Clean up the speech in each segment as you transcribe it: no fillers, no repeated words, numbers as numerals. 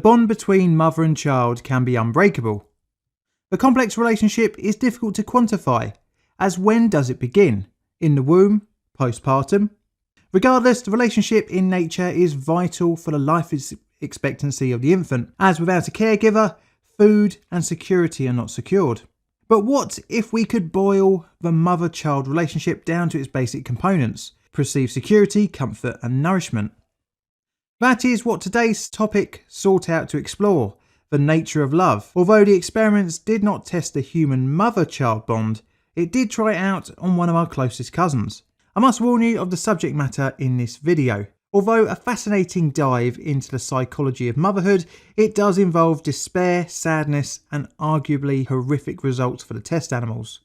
bond between mother and child can be unbreakable. The complex relationship is difficult to quantify, as when does it begin? In the womb? Postpartum? Regardless, the relationship in nature is vital for the life expectancy of the infant, as without a caregiver, food and security are not secured. But what if we could boil the mother-child relationship down to its basic components: perceived security, comfort and nourishment? That is what today's topic sought out to explore, the nature of love. Although the experiments did not test the human mother-child bond, it did try it out on one of our closest cousins. I must warn you of the subject matter in this video. Although a fascinating dive into the psychology of motherhood, it does involve despair, sadness and arguably horrific results for the test animals.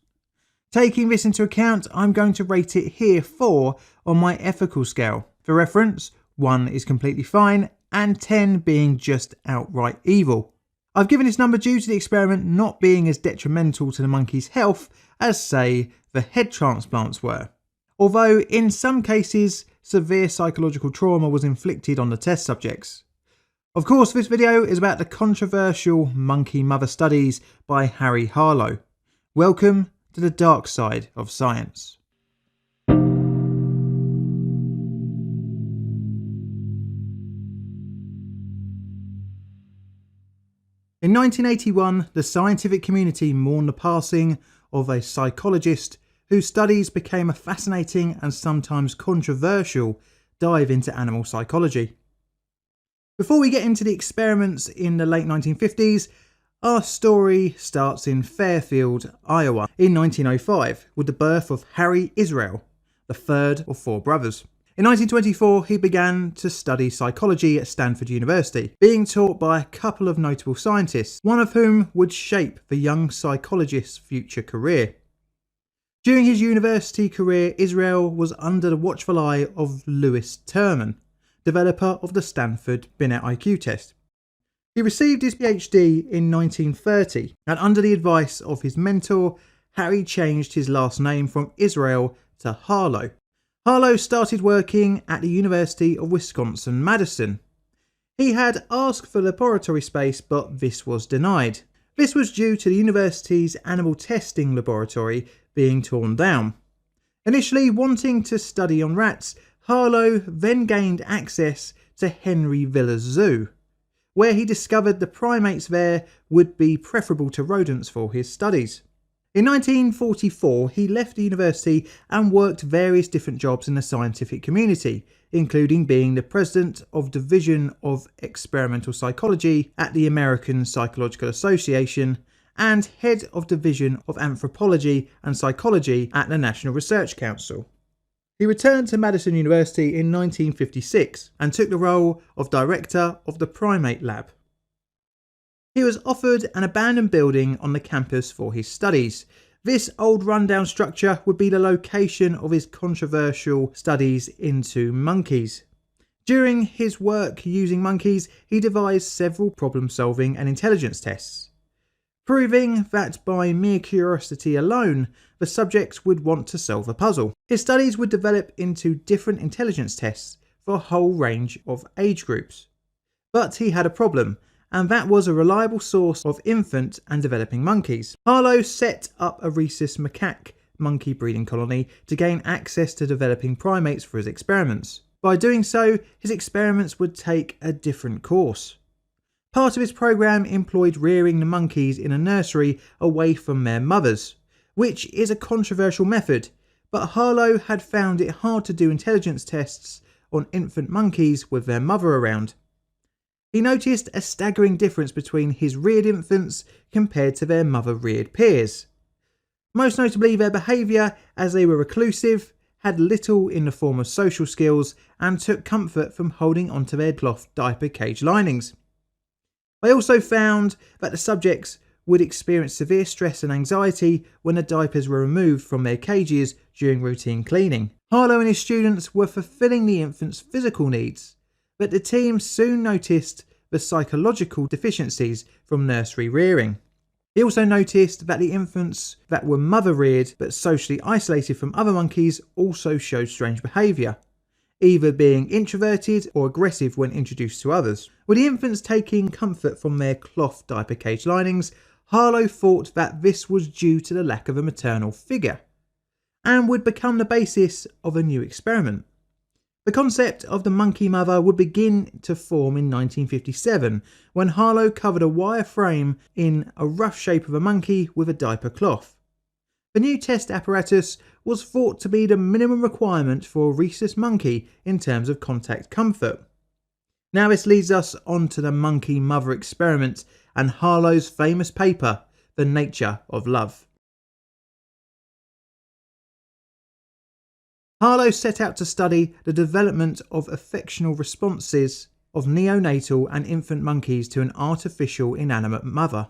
Taking this into account, I'm going to rate it here 4 on my ethical scale. For reference, 1 is completely fine and 10 being just outright evil. I've given this number due to the experiment not being as detrimental to the monkey's health as, say, the head transplants were. Although in some cases, severe psychological trauma was inflicted on the test subjects. Of course, this video is about the controversial monkey mother studies by Harry Harlow. Welcome to the dark side of science. In 1981, the scientific community mourned the passing of a psychologist whose studies became a fascinating and sometimes controversial dive into animal psychology. Before we get into the experiments in the late 1950s, our story starts in Fairfield, Iowa in 1905 with the birth of Harry Israel, the third of 4 brothers. In 1924, he began to study psychology at Stanford University, being taught by a couple of notable scientists, one of whom would shape the young psychologist's future career. During his university career, Israel was under the watchful eye of Lewis Terman, developer of the Stanford Binet IQ test. He received his PhD in 1930, and under the advice of his mentor, Harry changed his last name from Israel to Harlow. Harlow started working at the University of Wisconsin-Madison. He had asked for laboratory space, but this was denied. This was due to the university's animal testing laboratory being torn down. Initially wanting to study on rats, Harlow then gained access to Henry Villa's Zoo, where he discovered the primates there would be preferable to rodents for his studies. In 1944, he left the university and worked various different jobs in the scientific community, including being the president of Division of Experimental Psychology at the American Psychological Association and head of Division of Anthropology and Psychology at the National Research Council. He returned to Madison University in 1956 and took the role of director of the primate lab. He was offered an abandoned building on the campus for his studies. This old rundown structure would be the location of his controversial studies into monkeys. During his work using monkeys, he devised several problem-solving and intelligence tests, proving that by mere curiosity alone, the subjects would want to solve a puzzle. His studies would develop into different intelligence tests for a whole range of age groups. But he had a problem, and that was a reliable source of infant and developing monkeys. Harlow set up a rhesus macaque monkey breeding colony to gain access to developing primates for his experiments. By doing so, his experiments would take a different course. Part of his program employed rearing the monkeys in a nursery away from their mothers, which is a controversial method, but Harlow had found it hard to do intelligence tests on infant monkeys with their mother around. He noticed a staggering difference between his reared infants compared to their mother-reared peers. Most notably, their behaviour, as they were reclusive, had little in the form of social skills and took comfort from holding onto their cloth diaper cage linings. They also found that the subjects would experience severe stress and anxiety when the diapers were removed from their cages during routine cleaning. Harlow and his students were fulfilling the infants' physical needs, but the team soon noticed the psychological deficiencies from nursery rearing. He also noticed that the infants that were mother-reared but socially isolated from other monkeys also showed strange behaviour. either being introverted or aggressive when introduced to others. With the infants taking comfort from their cloth diaper cage linings, Harlow thought that this was due to the lack of a maternal figure, and would become the basis of a new experiment. The concept of the monkey mother would begin to form in 1957, when Harlow covered a wire frame in a rough shape of a monkey with a diaper cloth. The new test apparatus was thought to be the minimum requirement for a rhesus monkey in terms of contact comfort. Now this leads us on to the monkey mother experiment and Harlow's famous paper, The Nature of Love. Harlow set out to study the development of affectional responses of neonatal and infant monkeys to an artificial inanimate mother.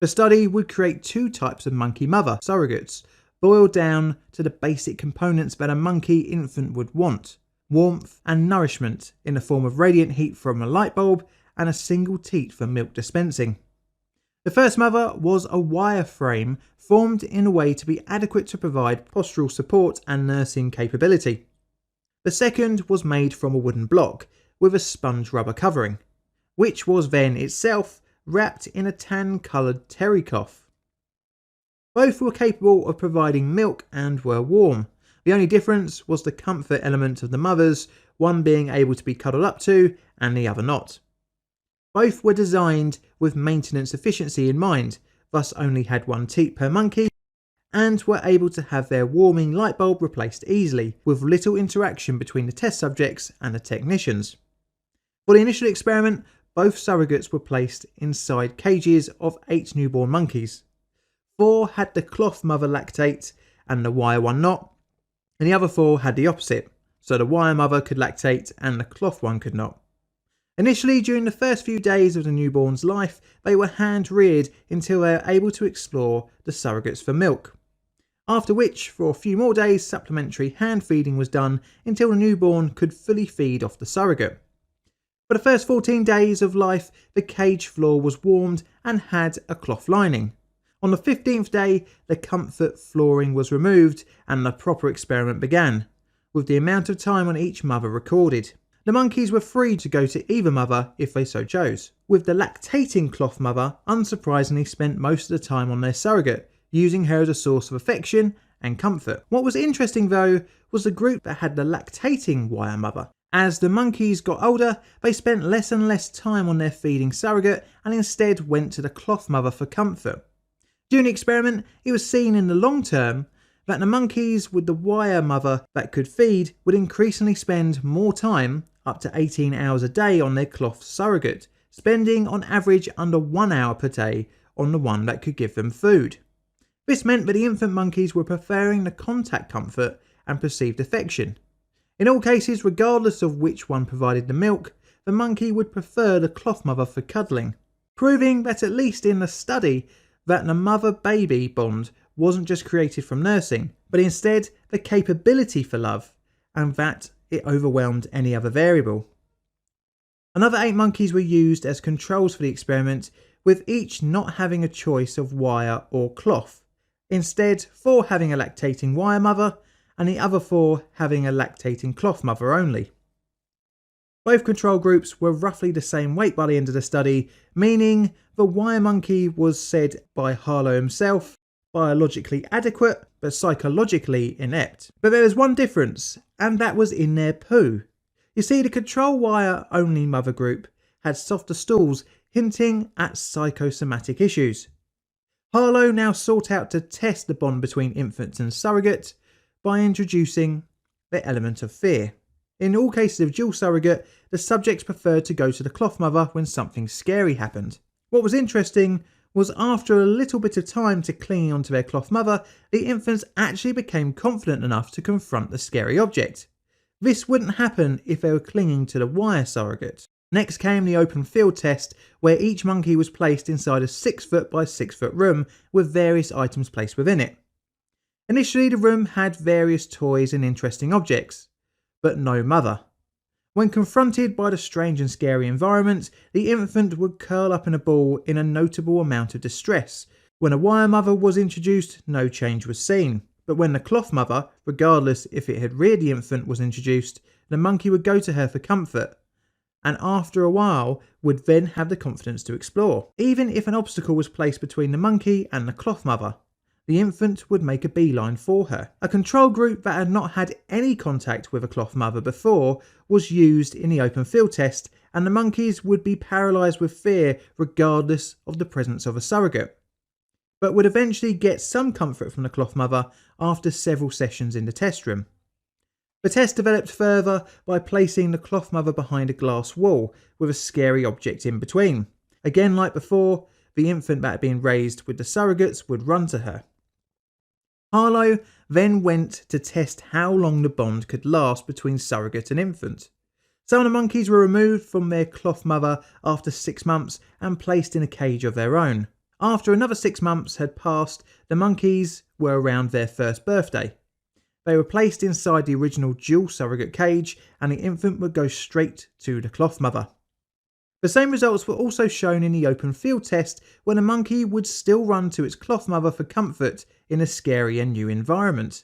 The study would create two types of monkey mother surrogates, boiled down to the basic components that a monkey infant would want: warmth and nourishment in the form of radiant heat from a light bulb and a single teat for milk dispensing. The first mother was a wire frame formed in a way to be adequate to provide postural support and nursing capability. The second was made from a wooden block with a sponge rubber covering, which was then itself wrapped in a tan-coloured terry cloth. Both were capable of providing milk and were warm. The only difference was the comfort element of the mothers, one being able to be cuddled up to and the other not. Both were designed with maintenance efficiency in mind, thus only had one teat per monkey, and were able to have their warming light bulb replaced easily, with little interaction between the test subjects and the technicians. For the initial experiment, both surrogates were placed inside cages of 8 newborn monkeys. 4 had the cloth mother lactate and the wire one not, and the other 4 had the opposite, so the wire mother could lactate and the cloth one could not. Initially, during the first few days of the newborn's life, they were hand-reared until they were able to explore the surrogates for milk. After which, for a few more days, supplementary hand feeding was done until the newborn could fully feed off the surrogate. For the first 14 days of life, the cage floor was warmed and had a cloth lining. On the 15th day, the comfort flooring was removed and the proper experiment began, with the amount of time on each mother recorded. The monkeys were free to go to either mother if they so chose, with the lactating cloth mother unsurprisingly spent most of the time on their surrogate, using her as a source of affection and comfort. What was interesting though was the group that had the lactating wire mother. As the monkeys got older, they spent less and less time on their feeding surrogate and instead went to the cloth mother for comfort. During the experiment, it was seen in the long term that the monkeys with the wire mother that could feed would increasingly spend more time, up to 18 hours a day, on their cloth surrogate, spending on average under 1 hour per day on the one that could give them food. This meant that the infant monkeys were preferring the contact comfort and perceived affection. In all cases, regardless of which one provided the milk, the monkey would prefer the cloth mother for cuddling, proving that at least in the study that the mother-baby bond wasn't just created from nursing, but instead the capability for love, and that it overwhelmed any other variable. Another 8 monkeys were used as controls for the experiment, with each not having a choice of wire or cloth. Instead, 4 having a lactating wire mother, and the other 4 having a lactating cloth mother only. Both control groups were roughly the same weight by the end of the study, meaning the wire monkey was said by Harlow himself biologically adequate but psychologically inept. But there was one difference, and that was in their poo. You see, the control wire only mother group had softer stools, hinting at psychosomatic issues. Harlow now sought out to test the bond between infants and surrogate by introducing the element of fear. In all cases of dual surrogate, the subjects preferred to go to the cloth mother when something scary happened. What was interesting was after a little bit of time to clinging onto their cloth mother, the infants actually became confident enough to confront the scary object. This wouldn't happen if they were clinging to the wire surrogate. Next came the open field test, where each monkey was placed inside a 6 foot by 6 foot room with various items placed within it. Initially, the room had various toys and interesting objects, but no mother. When confronted by the strange and scary environment, the infant would curl up in a ball in a notable amount of distress. When a wire mother was introduced, no change was seen. But when the cloth mother, regardless if it had reared the infant, was introduced, the monkey would go to her for comfort, and after a while would then have the confidence to explore. Even if an obstacle was placed between the monkey and the cloth mother, the infant would make a beeline for her. A control group that had not had any contact with a cloth mother before was used in the open field test, and the monkeys would be paralysed with fear regardless of the presence of a surrogate, but would eventually get some comfort from the cloth mother after several sessions in the test room. The test developed further by placing the cloth mother behind a glass wall with a scary object in between. Again, like before, the infant that had been raised with the surrogates would run to her. Harlow then went to test how long the bond could last between surrogate and infant. Some of the monkeys were removed from their cloth mother after 6 months and placed in a cage of their own. After another 6 months had passed, the monkeys were around their first birthday. They were placed inside the original dual surrogate cage, and the infant would go straight to the cloth mother. The same results were also shown in the open field test, when a monkey would still run to its cloth mother for comfort in a scary and new environment.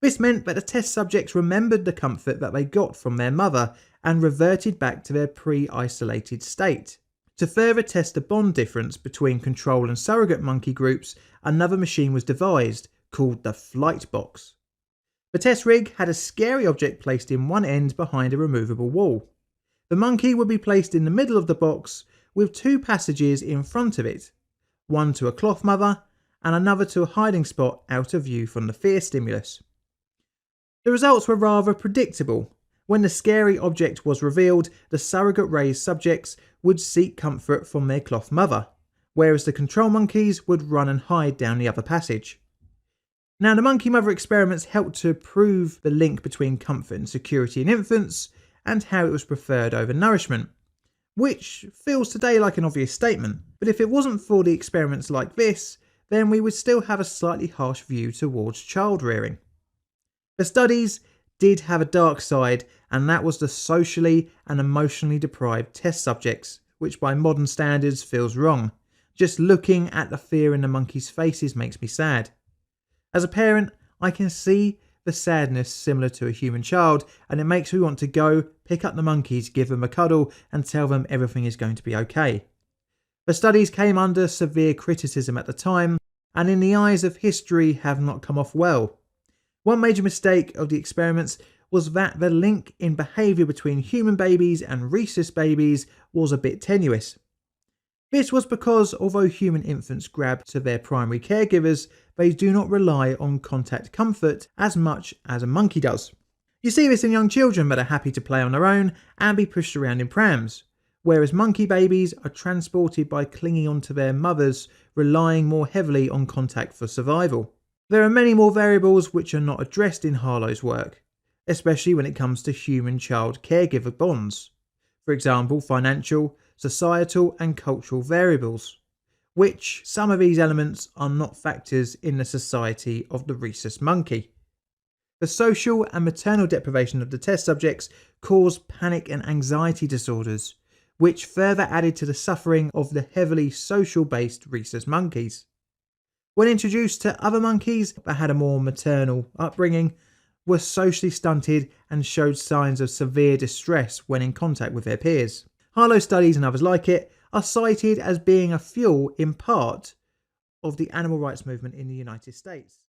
This meant that the test subjects remembered the comfort that they got from their mother and reverted back to their pre-isolated state. To further test the bond difference between control and surrogate monkey groups, another machine was devised called the flight box. The test rig had a scary object placed in one end behind a removable wall. The monkey would be placed in the middle of the box with 2 passages in front of it, one to a cloth mother and another to a hiding spot out of view from the fear stimulus. The results were rather predictable. When the scary object was revealed, the surrogate raised subjects would seek comfort from their cloth mother, whereas the control monkeys would run and hide down the other passage. Now, the monkey mother experiments helped to prove the link between comfort and security in infants, and how it was preferred over nourishment, which feels today like an obvious statement, but if it wasn't for the experiments like this, then we would still have a slightly harsh view towards child rearing. The studies did have a dark side, and that was the socially and emotionally deprived test subjects, which by modern standards feels wrong. Just looking at the fear in the monkeys' faces makes me sad. As a parent, I can see the sadness similar to a human child, and it makes me want to go, pick up the monkeys, give them a cuddle, and tell them everything is going to be okay. The studies came under severe criticism at the time, and in the eyes of history have not come off well. One major mistake of the experiments was that the link in behaviour between human babies and rhesus babies was a bit tenuous. This was because although human infants grab to their primary caregivers, they do not rely on contact comfort as much as a monkey does. You see this in young children that are happy to play on their own and be pushed around in prams, whereas monkey babies are transported by clinging onto their mothers, relying more heavily on contact for survival. There are many more variables which are not addressed in Harlow's work, especially when it comes to human-child caregiver bonds. For example, financial, societal and cultural variables, which some of these elements are not factors in the society of the rhesus monkey. The social and maternal deprivation of the test subjects caused panic and anxiety disorders, which further added to the suffering of the heavily social-based rhesus monkeys. When introduced to other monkeys that had a more maternal upbringing, were socially stunted and showed signs of severe distress when in contact with their peers. Harlow studies and others like it are cited as being a fuel in part of the animal rights movement in the United States.